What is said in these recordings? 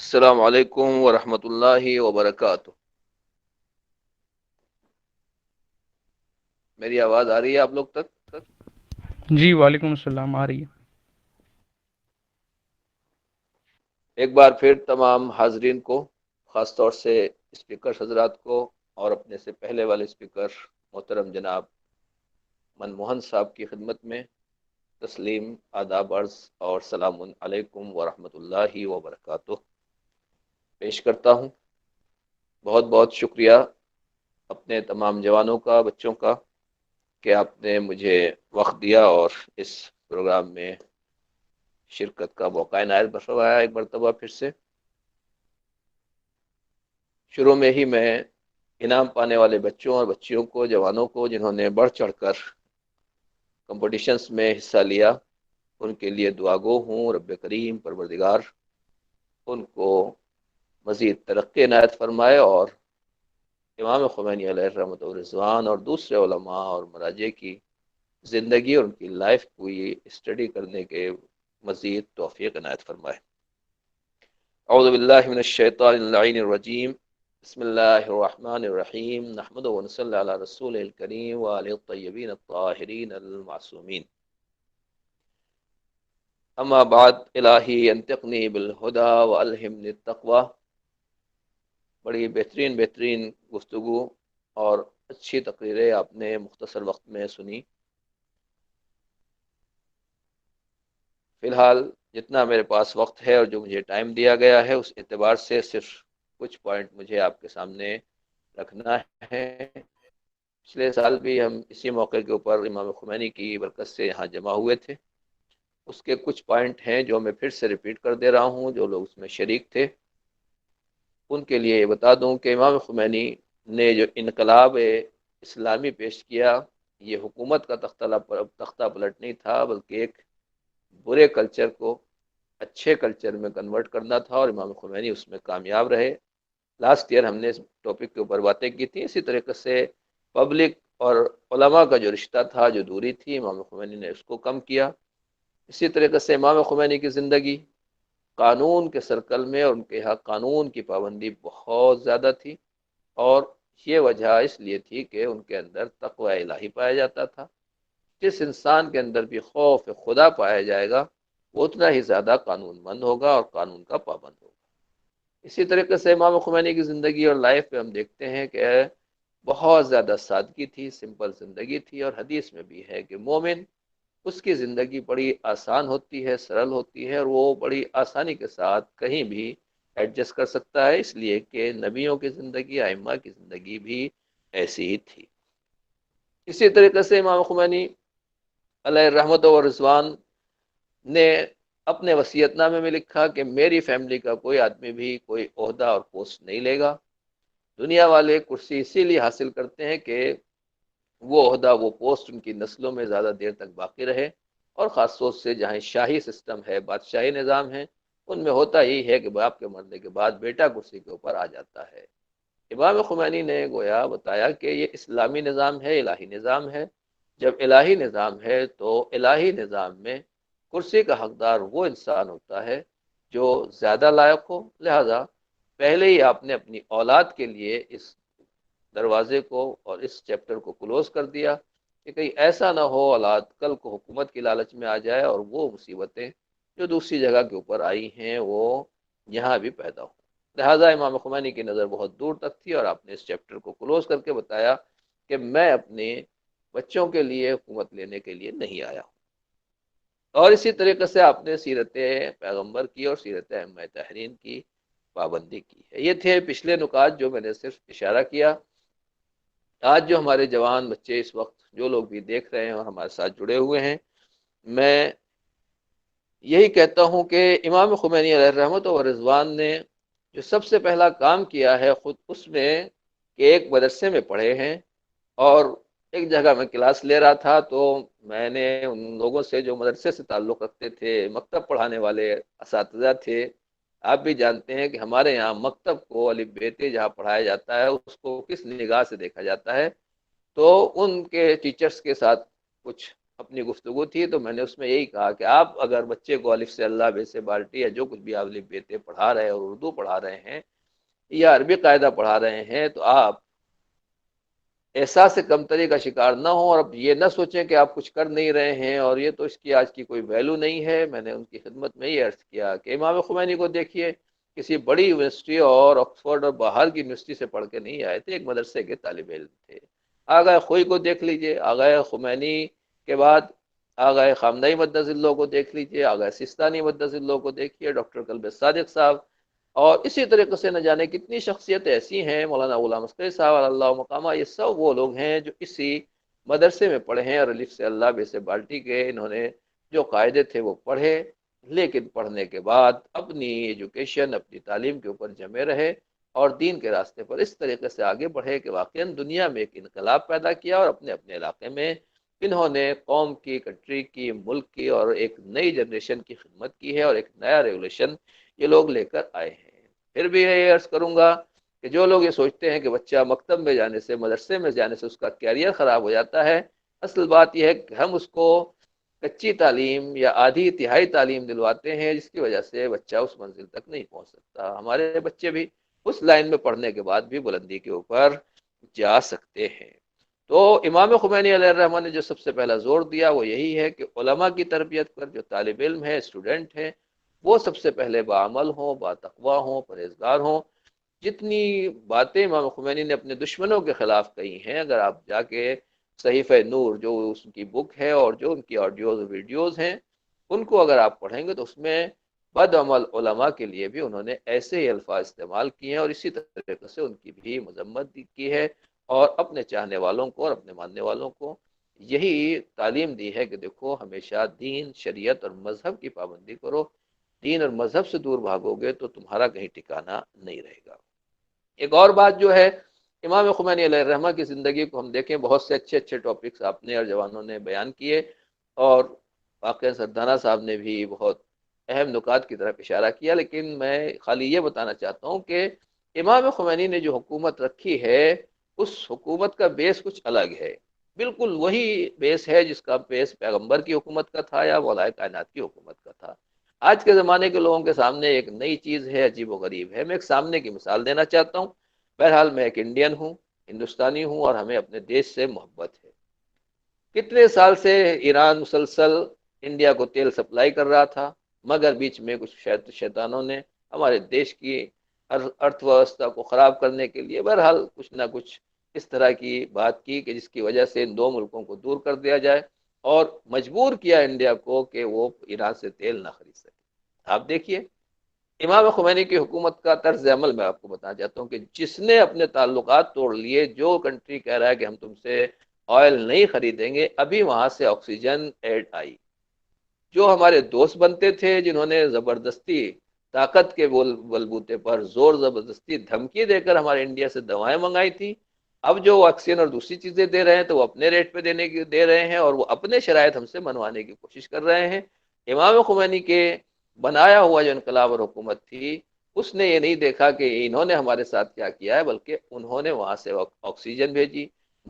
السلام علیکم ورحمۃ اللہ وبرکاتہ۔ میری آواز آ رہی ہے آپ لوگ تک؟ جی وعلیکم السلام، آ رہی ہے۔ ایک بار پھر تمام حاضرین کو، خاص طور سے اسپیکر حضرات کو اور اپنے سے پہلے والے اسپیکر محترم جناب منموہن صاحب کی خدمت میں تسلیم، آداب عرض اور سلام علیکم ورحمۃ اللہ وبرکاتہ پیش کرتا ہوں۔ بہت بہت شکریہ اپنے تمام جوانوں کا، بچوں کا، کہ آپ نے مجھے وقت دیا اور اس پروگرام میں شرکت کا موقع عنایت فرمایا۔ ایک مرتبہ پھر سے شروع میں ہی میں انعام پانے والے بچوں اور بچیوں کو، جوانوں کو، جنہوں نے بڑھ چڑھ کر کمپٹیشنز میں حصہ لیا، ان کے لیے دعا گو ہوں۔ رب کریم پروردگار ان کو مزید ترقی عنایت فرمائے اور امام خمینی علیہ رحمۃ الرضوان اور دوسرے علماء اور مراجع کی زندگی اور ان کی لائف کو یہ اسٹڈی کرنے کے مزید توفیق عنایت فرمائے۔ اعوذ باللہ من الشیطان اللعین الرجیم، بسم اللہ الرحمن الرحیم، نحمد و نصلی علی رسول الکریم وآلہ الطیبین الطاہرین المعصومین، اما بعد، الہی انطقنی بالہدی والہمنی التقوی۔ بڑی بہترین گفتگو اور اچھی تقریریں آپ نے مختصر وقت میں سنی۔ فی الحال جتنا میرے پاس وقت ہے اور جو مجھے ٹائم دیا گیا ہے، اس اعتبار سے صرف کچھ پوائنٹ مجھے آپ کے سامنے رکھنا ہے۔ پچھلے سال بھی ہم اسی موقع کے اوپر امام خمینی کی برکت سے یہاں جمع ہوئے تھے۔ اس کے کچھ پوائنٹ ہیں جو میں پھر سے ریپیٹ کر دے رہا ہوں، جو لوگ اس میں شریک تھے ان کے لیے یہ بتا دوں کہ امام خمینی نے جو انقلاب اسلامی پیش کیا، یہ حکومت کا تختہ پلٹ نہیں تھا، بلکہ ایک برے کلچر کو اچھے کلچر میں کنورٹ کرنا تھا، اور امام خمینی اس میں کامیاب رہے۔ لاسٹ ایئر ہم نے اس ٹاپک کے اوپر باتیں کی تھیں۔ اسی طریقے سے پبلک اور علماء کا جو رشتہ تھا، جو دوری تھی، امام خمینی نے اس کو کم کیا۔ اسی طریقے سے امام خمینی کی زندگی قانون کے سرکل میں، اور ان کے یہاں قانون کی پابندی بہت زیادہ تھی، اور یہ وجہ اس لیے تھی کہ ان کے اندر تقوی الہی پایا جاتا تھا۔ جس انسان کے اندر بھی خوف خدا پایا جائے گا، وہ اتنا ہی زیادہ قانون مند ہوگا اور قانون کا پابند ہوگا۔ اسی طریقے سے امام خمینی کی زندگی اور لائف پہ ہم دیکھتے ہیں کہ بہت زیادہ سادگی تھی، سمپل زندگی تھی، اور حدیث میں بھی ہے کہ مومن، اس کی زندگی بڑی آسان ہوتی ہے، سرل ہوتی ہے، اور وہ بڑی آسانی کے ساتھ کہیں بھی ایڈجسٹ کر سکتا ہے، اس لیے کہ نبیوں کی زندگی، ائمہ کی زندگی بھی ایسی ہی تھی۔ اسی طریقے سے امام خمینی علیہ رحمت و رضوان نے اپنے وصیت نامے میں لکھا کہ میری فیملی کا کوئی آدمی بھی کوئی عہدہ اور پوسٹ نہیں لے گا۔ دنیا والے کرسی اسی لیے حاصل کرتے ہیں کہ وہ عہدہ، وہ پوسٹ ان کی نسلوں میں زیادہ دیر تک باقی رہے، اور خاص طور سے جہاں شاہی سسٹم ہے، بادشاہی نظام ہے، ان میں ہوتا ہی ہے کہ باپ کے مرنے کے بعد بیٹا کرسی کے اوپر آ جاتا ہے۔ امام خمینی نے گویا بتایا کہ یہ اسلامی نظام ہے، الہی نظام ہے۔ جب الہی نظام ہے تو الہی نظام میں کرسی کا حقدار وہ انسان ہوتا ہے جو زیادہ لائق ہو، لہذا پہلے ہی آپ نے اپنی اولاد کے لیے اس دروازے کو اور اس چیپٹر کو کلوز کر دیا کہ کہیں ایسا نہ ہو اولاد کل کو حکومت کی لالچ میں آ جائے اور وہ مصیبتیں جو دوسری جگہ کے اوپر آئی ہیں وہ یہاں بھی پیدا ہوں۔ لہٰذا امام خمینی کی نظر بہت دور تک تھی، اور آپ نے اس چیپٹر کو کلوز کر کے بتایا کہ میں اپنے بچوں کے لیے حکومت لینے کے لیے نہیں آیا ہوں۔ اور اسی طریقے سے آپ نے سیرت پیغمبر کی اور سیرت ائمہ طاہرین کی پابندی کی ہے۔ یہ تھے پچھلے نکات جو میں نے صرف اشارہ کیا۔ آج جو ہمارے جوان بچے اس وقت جو لوگ بھی دیکھ رہے ہیں اور ہمارے ساتھ جڑے ہوئے ہیں، میں یہی کہتا ہوں کہ امام خمینی علیہ رحمت و رضوان نے جو سب سے پہلا کام کیا ہے خود اس میں کہ ایک مدرسے میں پڑھے ہیں، اور ایک جگہ میں کلاس لے رہا تھا تو میں نے ان لوگوں سے جو مدرسے سے تعلق رکھتے تھے، مکتب پڑھانے والے اساتذہ تھے، آپ بھی جانتے ہیں کہ ہمارے یہاں مکتب کو الف ب ت جہاں پڑھایا جاتا ہے اس کو کس نگاہ سے دیکھا جاتا ہے، تو ان کے ٹیچرز کے ساتھ کچھ اپنی گفتگو تھی تو میں نے اس میں یہی کہا کہ آپ اگر بچے کو الف سے اللہ بے سے بالٹی یا جو کچھ بھی آپ الف بے تے پڑھا رہے ہیں اور اردو پڑھا رہے ہیں یا عربی قاعدہ پڑھا رہے ہیں تو آپ احساس کمتری کا شکار نہ ہوں، اور اب یہ نہ سوچیں کہ آپ کچھ کر نہیں رہے ہیں اور یہ تو اس کی آج کی کوئی ویلو نہیں ہے۔ میں نے ان کی خدمت میں یہ عرض کیا کہ امام خمینی کو دیکھیے، کسی بڑی یونیورسٹی اور آکسفورڈ اور باہر کی یونیورسٹی سے پڑھ کے نہیں آئے تھے، ایک مدرسے کے طالب علم تھے۔ آغا خوئی کو دیکھ لیجئے، آغا خمینی کے بعد آغا خامنہئی مدظ اللہ کو دیکھ لیجئے، آغا سستانی مدظ اللہ کو دیکھیے، ڈاکٹر قلب صادق صاحب، اور اسی طریقے سے نہ جانے کتنی شخصیتیں ایسی ہیں، مولانا غلام عسکری صاحب اللہ مقامہ، یہ سب وہ لوگ ہیں جو اسی مدرسے میں پڑھے ہیں اور الف سے اللہ بے سے بالٹی کے انہوں نے جو قاعدے تھے وہ پڑھے، لیکن پڑھنے کے بعد اپنی ایجوکیشن اپنی تعلیم کے اوپر جمے رہے اور دین کے راستے پر اس طریقے سے آگے بڑھے کہ واقعاً دنیا میں ایک انقلاب پیدا کیا، اور اپنے اپنے علاقے میں انہوں نے قوم کی، کنٹری کی، ملک کی اور ایک نئی جنریشن کی خدمت کی ہے، اور ایک نیا ریگولیشن یہ لوگ لے کر آئے ہیں۔ پھر بھی یہ عرض کروں گا کہ جو لوگ یہ سوچتے ہیں کہ بچہ مکتب میں جانے سے، مدرسے میں جانے سے اس کا کیریئر خراب ہو جاتا ہے، اصل بات یہ ہے کہ ہم اس کو کچی تعلیم یا آدھی تہائی تعلیم دلواتے ہیں، جس کی وجہ سے بچہ اس منزل تک نہیں پہنچ سکتا۔ ہمارے بچے بھی اس لائن میں پڑھنے کے بعد بھی بلندی کے اوپر جا سکتے ہیں۔ تو امام خمینی علیہ الرحمہ نے جو سب سے پہلا زور دیا وہ یہی ہے کہ علماء کی تربیت پر، جو طالب علم ہے، اسٹوڈنٹ ہیں، وہ سب سے پہلے باعمل ہوں، باتقوا ہوں، پرہیزگار ہوں۔ جتنی باتیں امام خمینی نے اپنے دشمنوں کے خلاف کہی ہیں، اگر آپ جا کے صحیفہ نور جو اس کی بک ہے اور جو ان کی آڈیوز اور ویڈیوز ہیں ان کو اگر آپ پڑھیں گے تو اس میں بد عمل علماء کے لیے بھی انہوں نے ایسے ہی الفاظ استعمال کیے ہیں، اور اسی طریقے سے ان کی بھی مذمت کی ہے، اور اپنے چاہنے والوں کو اور اپنے ماننے والوں کو یہی تعلیم دی ہے کہ دیکھو ہمیشہ دین، شریعت اور مذہب کی پابندی کرو، دین اور مذہب سے دور بھاگو گے تو تمہارا کہیں ٹھکانہ نہیں رہے گا۔ ایک اور بات جو ہے، امام خمینی علیہ الرحمہ کی زندگی کو ہم دیکھیں، بہت سے اچھے اچھے ٹاپکس آپ نے اور جوانوں نے بیان کیے، اور واقعہ سردانہ صاحب نے بھی بہت اہم نکات کی طرف اشارہ کیا، لیکن میں خالی یہ بتانا چاہتا ہوں کہ امام خمینی نے جو حکومت رکھی ہے اس حکومت کا بیس کچھ الگ ہے، بالکل وہی بیس ہے جس کا بیس پیغمبر کی حکومت کا تھا یا مولا کائنات کی حکومت کا تھا۔ آج کے زمانے کے لوگوں کے سامنے ایک نئی چیز ہے، عجیب و غریب ہے۔ میں ایک سامنے کی مثال دینا چاہتا ہوں۔ بہرحال میں ایک انڈین ہوں، ہندوستانی ہوں، اور ہمیں اپنے دیش سے محبت ہے۔ کتنے سال سے ایران مسلسل انڈیا کو تیل سپلائی کر رہا تھا، مگر بیچ میں کچھ شیطانوں نے ہمارے دیش کی ارتھ ویوستھا کو خراب کرنے کے لیے بہرحال کچھ نہ کچھ اس طرح کی بات کی کہ جس کی وجہ سے ان دو ملکوں کو دور کر دیا جائے، اور مجبور کیا انڈیا کو کہ وہ ایران سے تیل نہ خرید سکے۔ آپ دیکھیے امام خمینی کی حکومت کا طرز عمل میں آپ کو بتانا چاہتا ہوں کہ جس نے اپنے تعلقات توڑ لیے، جو کنٹری کہہ رہا ہے کہ ہم تم سے آئل نہیں خریدیں گے، ابھی وہاں سے آکسیجن ایڈ آئی۔ جو ہمارے دوست بنتے تھے، جنہوں نے زبردستی طاقت کے بلبوتے پر زور زبردستی دھمکی دے کر ہمارے انڈیا سے دوائیں منگائی تھی، اب جو ویکسین اور دوسری چیزیں دے رہے ہیں تو وہ اپنے ریٹ پہ دے رہے ہیں، اور وہ اپنے شرائط ہم سے منوانے کی کوشش کر رہے ہیں۔ امام خمینی کے بنایا ہوا جو انقلاب اور حکومت تھی، اس نے یہ نہیں دیکھا کہ انہوں نے ہمارے ساتھ کیا کیا ہے، بلکہ انہوں نے وہاں سے آکسیجن بھیجی،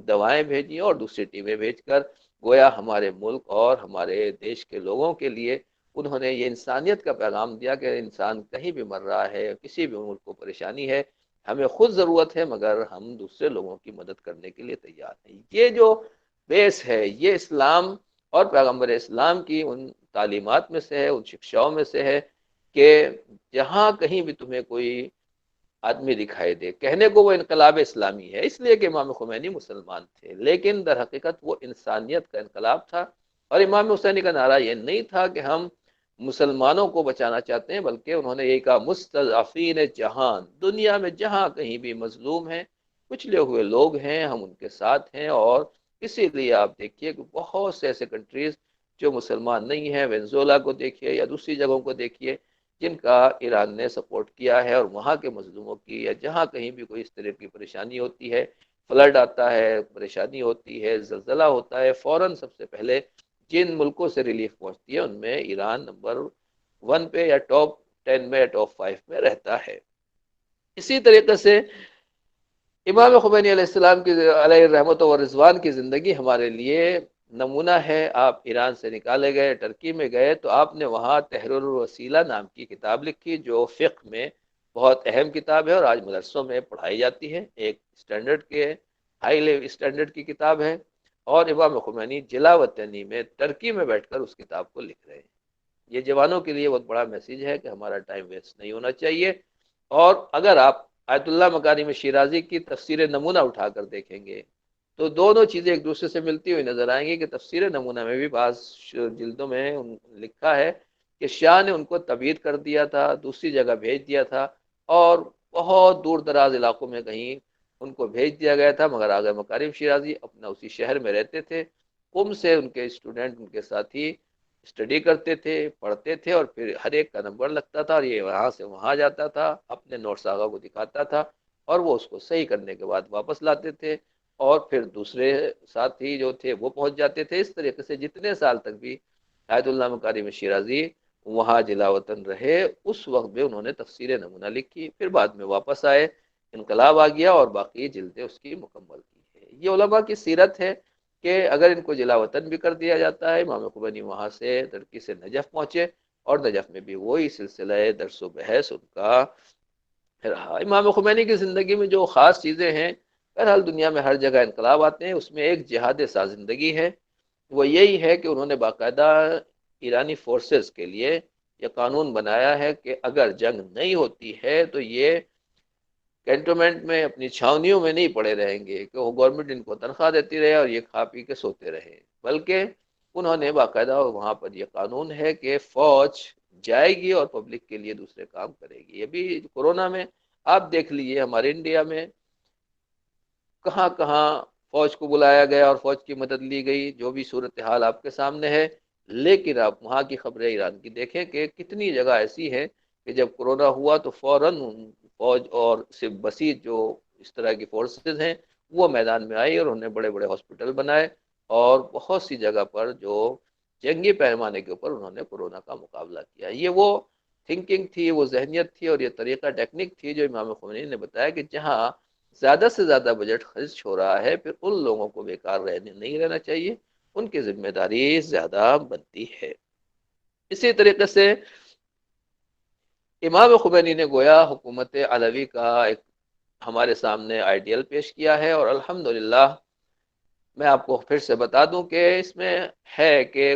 دوائیں بھیجی، اور دوسری ٹیمیں بھیج کر گویا ہمارے ملک اور ہمارے دیش کے لوگوں کے لیے انہوں نے یہ انسانیت کا پیغام دیا کہ انسان کہیں بھی مر رہا ہے، کسی بھی ملک کو پریشانی ہے، ہمیں خود ضرورت ہے مگر ہم دوسرے لوگوں کی مدد کرنے کے لیے تیار ہیں۔ یہ جو بیس ہے، یہ اسلام اور پیغمبر اسلام کی ان تعلیمات میں سے ہے، ان شکشاؤں میں سے ہے کہ جہاں کہیں بھی تمہیں کوئی آدمی دکھائی دے، کہنے کو وہ انقلاب اسلامی ہے، اس لیے کہ امام خمینی مسلمان تھے، لیکن در حقیقت وہ انسانیت کا انقلاب تھا۔ اور امام حسینی کا نعرہ یہ نہیں تھا کہ ہم مسلمانوں کو بچانا چاہتے ہیں، بلکہ انہوں نے یہ کہا مستضعفین جہان، دنیا میں جہاں کہیں بھی مظلوم ہیں، کچلے ہوئے لوگ ہیں، ہم ان کے ساتھ ہیں۔ اور اسی لیے آپ دیکھیے کہ بہت سے ایسے کنٹریز جو مسلمان نہیں ہیں، وینزولا کو دیکھیے یا دوسری جگہوں کو دیکھیے، جن کا ایران نے سپورٹ کیا ہے، اور وہاں کے مظلوموں کی یا جہاں کہیں بھی کوئی اس طرح کی پریشانی ہوتی ہے، فلڈ آتا ہے، پریشانی ہوتی ہے، زلزلہ ہوتا ہے، فوراً سب سے پہلے جن ملکوں سے ریلیف پہنچتی ہے ان میں ایران نمبر 1 پہ یا ٹاپ 10 میں یا ٹاپ 5 میں رہتا ہے۔ اسی طریقے سے امام خمینی علیہ السلام کی علیہ رحمت و رضوان کی زندگی ہمارے لیے نمونہ ہے، آپ ایران سے نکالے گئے، ترکی میں گئے تو آپ نے وہاں تحریر الوسیلہ نام کی کتاب لکھی، جو فقہ میں بہت اہم کتاب ہے اور آج مدرسوں میں پڑھائی جاتی ہے، ایک اسٹینڈرڈ کے ہائی لیول اسٹینڈرڈ کی کتاب ہے، اور امام خمینی جلا وطنی میں ترکی میں بیٹھ کر اس کتاب کو لکھ رہے ہیں۔ یہ جوانوں کے لیے بہت بڑا میسیج ہے کہ ہمارا ٹائم ویسٹ نہیں ہونا چاہیے۔ اور اگر آپ آیت اللہ مکارم شیرازی کی تفسیر نمونہ اٹھا کر دیکھیں گے تو دونوں چیزیں ایک دوسرے سے ملتی ہوئی نظر آئیں گی، کہ تفسیر نمونہ میں بھی بعض جلدوں میں لکھا ہے کہ شاہ نے ان کو تبعید کر دیا تھا، دوسری جگہ بھیج دیا تھا، اور بہت دور دراز علاقوں میں کہیں ان کو بھیج دیا گیا تھا، مگر آغا مکارم شیرازی اپنا اسی شہر میں رہتے تھے، قم سے ان کے اسٹوڈنٹ ان کے ساتھی اسٹڈی کرتے تھے، پڑھتے تھے، اور پھر ہر ایک کا نمبر لگتا تھا، اور یہ وہاں سے وہاں جاتا تھا، اپنے نوٹس آغا کو دکھاتا تھا، اور وہ اس کو صحیح کرنے کے بعد واپس لاتے تھے، اور پھر دوسرے ساتھی جو تھے وہ پہنچ جاتے تھے۔ اس طریقے سے جتنے سال تک بھی آیت اللہ مکارم شیرازی وہاں جلا وطن رہے، اس وقت بھی انہوں نے تفسیر نمونہ لکھی، پھر بعد میں واپس آئے، انقلاب آ گیا اور باقی جلدیں اس کی مکمل کی ہے۔ یہ علماء کی سیرت ہے کہ اگر ان کو جلا وطن بھی کر دیا جاتا ہے، امام خمینی وہاں سے ترکی سے نجف پہنچے، اور نجف میں بھی وہی سلسلہ درس و بحث ان کا رہا۔ امام خمینی کی زندگی میں جو خاص چیزیں ہیں، بہرحال دنیا میں ہر جگہ انقلاب آتے ہیں، اس میں ایک جہاد سازندگی ہے، وہ یہی ہے کہ انہوں نے باقاعدہ ایرانی فورسز کے لیے یہ قانون بنایا ہے کہ اگر جنگ نہیں ہوتی ہے تو یہ کینٹونمنٹ میں اپنی چھاونیوں میں نہیں پڑے رہیں گے کہ وہ گورنمنٹ ان کو تنخواہ دیتی رہے اور یہ کھا پی کے سوتے رہے، بلکہ انہوں نے باقاعدہ وہاں پر یہ قانون ہے کہ فوج جائے گی اور پبلک کے لیے دوسرے کام کرے گی۔ یہ بھی کورونا میں آپ دیکھ لیجئے، ہمارے انڈیا میں کہاں کہاں فوج کو بلایا گیا اور فوج کی مدد لی گئی، جو بھی صورتحال آپ کے سامنے ہے، لیکن آپ وہاں کی خبریں ایران کی دیکھیں کہ کتنی جگہ ایسی ہیں کہ جب کورونا ہوا تو فوراً فوج اور صرف بسیج جو اس طرح کی فورسز ہیں وہ میدان میں آئی، اور انہوں نے بڑے بڑے ہاسپٹل بنائے، اور بہت سی جگہ پر جو جنگی پیمانے کے اوپر انہوں نے کورونا کا مقابلہ کیا۔ یہ وہ تھنکنگ تھی، وہ ذہنیت تھی، اور یہ طریقہ ٹیکنک تھی جو امام خمینی نے بتایا کہ جہاں زیادہ سے زیادہ بجٹ خرچ ہو رہا ہے، پھر ان لوگوں کو بیکار نہیں رہنا چاہیے، ان کی ذمہ داری زیادہ بنتی ہے۔ اسی طریقے سے امام خمینی نے گویا حکومت علوی کا ایک ہمارے سامنے آئیڈیل پیش کیا ہے، اور الحمدللہ میں آپ کو پھر سے بتا دوں کہ اس میں ہے کہ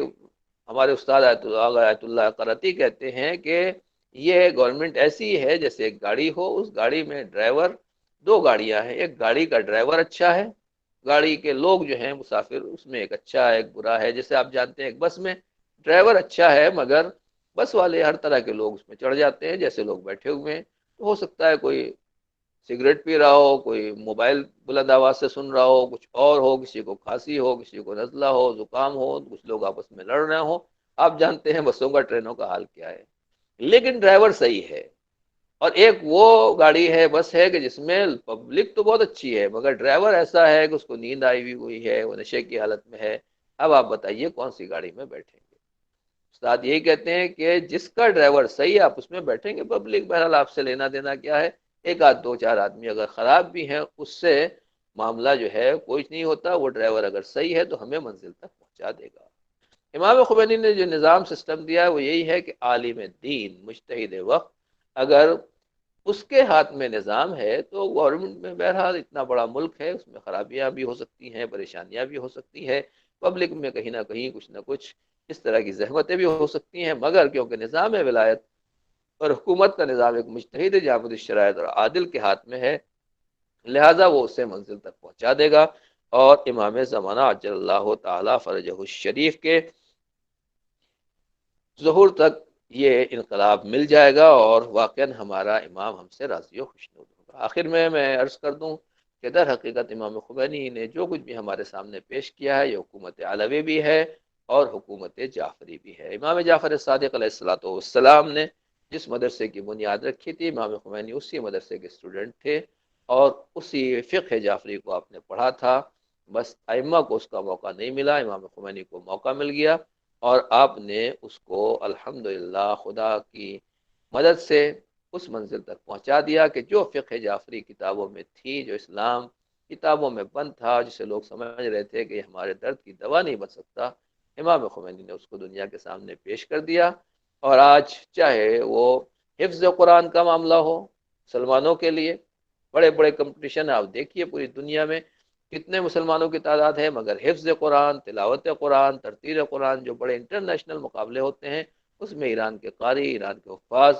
ہمارے استاد آیت اللہ قرطی کہتے ہیں کہ یہ گورنمنٹ ایسی ہے جیسے ایک گاڑی ہو، اس گاڑی میں ڈرائیور، دو گاڑیاں ہیں، ایک گاڑی کا ڈرائیور اچھا ہے، گاڑی کے لوگ جو ہیں مسافر اس میں ایک اچھا ہے ایک برا ہے، جیسے آپ جانتے ہیں ایک بس میں ڈرائیور اچھا ہے مگر بس والے ہر طرح کے لوگ اس میں چڑھ جاتے ہیں، جیسے لوگ بیٹھے ہوئے ہیں، تو ہو سکتا ہے کوئی سگریٹ پی رہا ہو، کوئی موبائل بلند آواز سے سن رہا ہو، کچھ اور ہو، کسی کو کھانسی ہو، کسی کو نزلہ ہو، زکام ہو، کچھ لوگ آپس میں لڑ رہے ہوں، آپ جانتے ہیں بسوں کا ٹرینوں کا حال کیا ہے، لیکن ڈرائیور صحیح ہے۔ اور ایک وہ گاڑی ہے، بس ہے کہ جس میں پبلک تو بہت اچھی ہے مگر ڈرائیور ایسا ہے کہ اس کو نیند آئی ہوئی ہے، وہ نشے کی حالت میں ہے، اب آپ بتائیے کون سی گاڑی میں بیٹھیں گے؟ استاد یہی کہتے ہیں کہ جس کا ڈرائیور صحیح ہے آپ اس میں بیٹھیں گے، پبلک بہرحال آپ سے لینا دینا کیا ہے، ایک آدھ دو چار آدمی اگر خراب بھی ہیں اس سے معاملہ جو ہے کوئی نہیں ہوتا، وہ ڈرائیور اگر صحیح ہے تو ہمیں منزل تک پہنچا دے گا۔ امام خمینی نے جو نظام سسٹم دیا ہے وہ یہی ہے کہ عالم دین مجتہد وقت اگر اس کے ہاتھ میں نظام ہے تو گورنمنٹ میں بہرحال اتنا بڑا ملک ہے، اس میں خرابیاں بھی ہو سکتی ہیں، پریشانیاں بھی ہو سکتی ہیں، پبلک میں کہیں نہ کچھ اس طرح کی زحمتیں بھی ہو سکتی ہیں، مگر کیونکہ نظام ولایت اور حکومت کا نظام ایک مجتہد جامد الشرائط اور عادل کے ہاتھ میں ہے، لہٰذا وہ اسے منزل تک پہنچا دے گا، اور امام زمانہ عجل اللہ تعالی فرجہ الشریف کے ظہور تک یہ انقلاب مل جائے گا، اور واقعاً ہمارا امام ہم سے راضی و خوشنود ہوگا۔ آخر میں عرض کر دوں کہ در حقیقت امام خمینی نے جو کچھ بھی ہمارے سامنے پیش کیا ہے یہ حکومت علوی بھی ہے اور حکومت جعفری بھی ہے۔ امام جعفر صادق علیہ الصلوۃ والسلام نے جس مدرسے کی بنیاد رکھی تھی، امام خمینی اسی مدرسے کے اسٹوڈنٹ تھے، اور اسی فقہ جعفری کو آپ نے پڑھا تھا، بس ائمہ کو اس کا موقع نہیں ملا، امام خمینی کو موقع مل گیا، اور آپ نے اس کو الحمدللہ خدا کی مدد سے اس منزل تک پہنچا دیا کہ جو فقہ جعفری کتابوں میں تھی، جو اسلام کتابوں میں بند تھا، جسے لوگ سمجھ رہے تھے کہ یہ ہمارے درد کی دوا نہیں بن سکتا، امام خمینی نے اس کو دنیا کے سامنے پیش کر دیا۔ اور آج چاہے وہ حفظ قرآن کا معاملہ ہو، مسلمانوں کے لیے بڑے بڑے کمپٹیشن آپ دیکھیے پوری دنیا میں کتنے مسلمانوں کی تعداد ہے، مگر حفظ قرآن، تلاوت قرآن، ترتیل قرآن جو بڑے انٹرنیشنل مقابلے ہوتے ہیں، اس میں ایران کے قاری، ایران کے حفاظ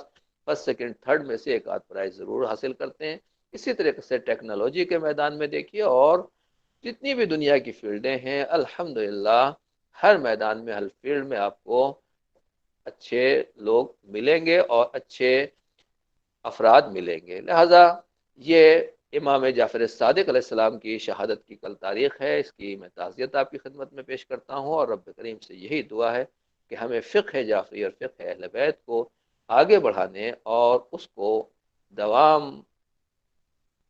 فرسٹ سیکنڈ تھرڈ میں سے ایک آدھ پرائز ضرور حاصل کرتے ہیں۔ اسی طریقے سے ٹیکنالوجی کے میدان میں دیکھیے، اور جتنی بھی دنیا کی فیلڈیں ہیں الحمدللہ ہر میدان میں، ہر فیلڈ میں آپ کو اچھے لوگ ملیں گے اور اچھے افراد ملیں گے۔ لہذا یہ امام جعفر صادق علیہ السلام کی شہادت کی کل تاریخ ہے، اس کی میں تعزیت آپ کی خدمت میں پیش کرتا ہوں، اور رب کریم سے یہی دعا ہے کہ ہمیں فقہ جعفری اور فقہ اہل بیت کو آگے بڑھانے اور اس کو دوام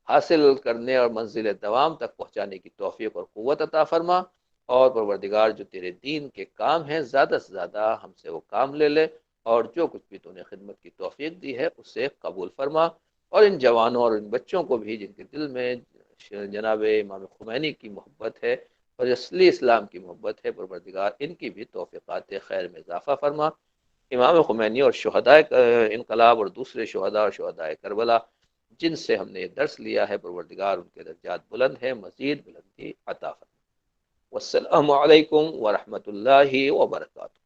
حاصل کرنے اور منزل دوام تک پہنچانے کی توفیق اور قوت عطا فرما، اور پروردگار جو تیرے دین کے کام ہیں زیادہ سے زیادہ ہم سے وہ کام لے لے، اور جو کچھ بھی تو نے خدمت کی توفیق دی ہے اسے قبول فرما، اور ان جوانوں اور ان بچوں کو بھی جن کے دل میں جناب امام خمینی کی محبت ہے اور اصلی اسلام کی محبت ہے، پروردگار ان کی بھی توفیقات خیر میں اضافہ فرما۔ امام خمینی اور شہداء انقلاب اور دوسرے شہداء اور شہداء کربلا جن سے ہم نے یہ درس لیا ہے، پروردگار ان کے درجات بلند ہے، مزید بلندی عطا فرما۔ والسلام علیکم ورحمۃ اللہ وبرکاتہ۔